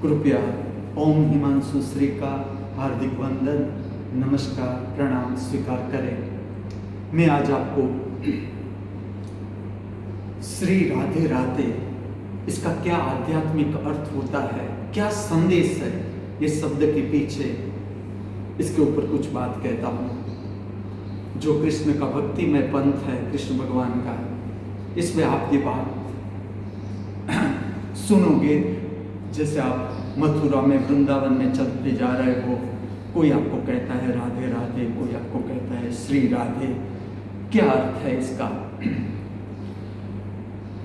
कृपया ओम हिमांशु श्री का हार्दिक वंदन, नमस्कार, प्रणाम स्वीकार करें। मैं आज आपको श्री राधे राधे इसका क्या आध्यात्मिक अर्थ होता है, क्या संदेश है ये शब्द के पीछे, इसके ऊपर कुछ बात कहता हूँ। जो कृष्ण का भक्तिमय पंथ है, कृष्ण भगवान का, इसमें आप ये बात सुनोगे। जैसे आप मथुरा में, वृंदावन में चलते जा रहे हो, कोई आपको कहता है राधे राधे, कोई आपको कहता है श्री राधे। क्या अर्थ है इसका?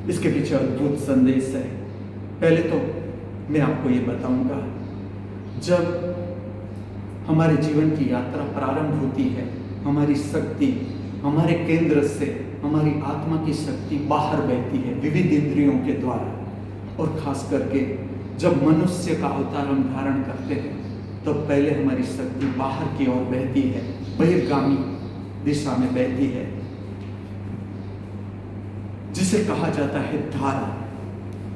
इसके पीछे अद्भुत संदेश है। पहले तो मैं आपको ये बताऊंगा, जब हमारे जीवन की यात्रा प्रारंभ होती है, हमारी शक्ति हमारे केंद्र से, हमारी आत्मा की शक्ति बाहर बहती है विविध इंद्रियों के द्वारा। और खास करके जब मनुष्य का अवतार हम धारण करते हैं, तब पहले हमारी शक्ति बाहर की ओर बहती है, बहिर्गामी दिशा में बहती है, जिसे कहा जाता है धारा।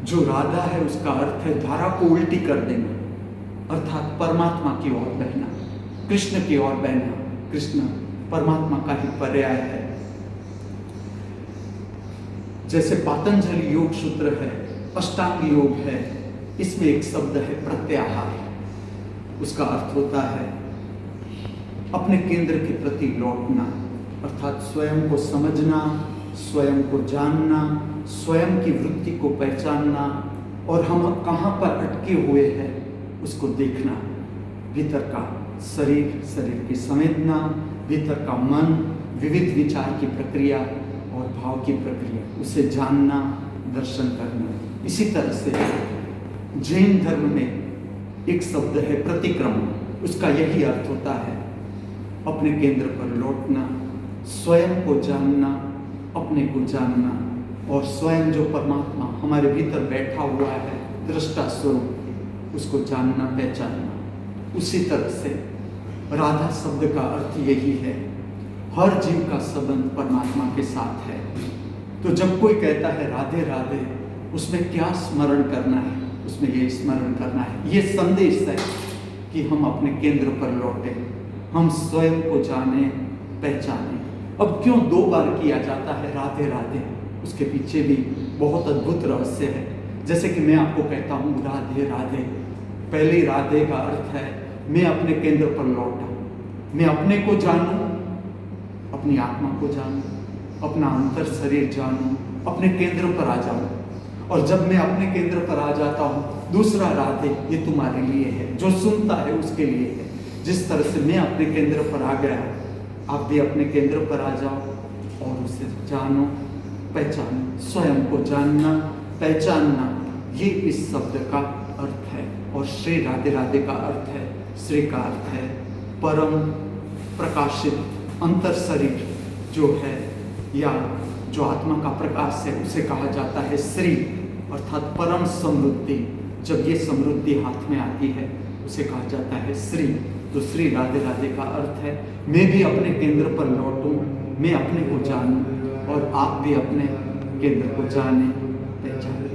जो राधा है उसका अर्थ है धारा को उल्टी कर देना, अर्थात परमात्मा की ओर बहना, कृष्ण की ओर बहना। कृष्ण परमात्मा का ही पर्याय है। जैसे पातंजलि योग सूत्र है, अष्टांग योग है, इसमें एक शब्द है प्रत्याहार। उसका अर्थ होता है अपने केंद्र के प्रति लौटना, अर्थात स्वयं को समझना, स्वयं को जानना, स्वयं की वृत्ति को पहचानना और हम कहाँ पर अटके हुए हैं उसको देखना। भीतर का शरीर, शरीर की संवेदना, भीतर का मन, विविध विचार की प्रक्रिया और भाव की प्रक्रिया, उसे जानना, दर्शन करना। इसी तरह से जैन धर्म में एक शब्द है प्रतिक्रमण। उसका यही अर्थ होता है अपने केंद्र पर लौटना, स्वयं को जानना, अपने को जानना और स्वयं जो परमात्मा हमारे भीतर बैठा हुआ है, दृष्टा स्वरूप, उसको जानना, पहचानना। उसी तरह से राधा शब्द का अर्थ यही है, हर जीव का संबंध परमात्मा के साथ है। तो जब कोई कहता है राधे राधे, उसमें क्या स्मरण करना है? उसमें ये स्मरण करना है, ये संदेश है कि हम अपने केंद्र पर लौटें, हम स्वयं को जाने, पहचाने। अब क्यों 2 बार किया जाता है राधे राधे? उसके पीछे भी बहुत अद्भुत रहस्य है। जैसे कि मैं आपको कहता हूँ राधे राधे, पहले राधे का अर्थ है मैं अपने केंद्र पर लौटा, मैं अपने को जानूं, अपनी आत्मा को जानूं, अपना अंतर शरीर जानूं, अपने केंद्र पर आ जाऊं। और जब मैं अपने केंद्र पर आ जाता हूं, दूसरा राधे ये तुम्हारे लिए है, जो सुनता है उसके लिए है। जिस तरह से मैं अपने केंद्र पर आ गया, आप भी अपने केंद्र पर आ जाओ और उसे जानो, पहचानो। स्वयं को जानना, पहचानना, ये इस शब्द का अर्थ है। और श्री राधे राधे का अर्थ है, श्री का अर्थ है परम प्रकाशित अंतर शरीर जो है, या जो आत्मा का प्रकाश है, उसे कहा जाता है श्री, अर्थात परम समृद्धि। जब ये समृद्धि हाथ में आती है उसे कहा जाता है श्री। तो श्री राधे राधे का अर्थ है मैं भी अपने केंद्र पर लौटूं, मैं अपने को जानूं और आप भी अपने केंद्र को जाने, पहचाने।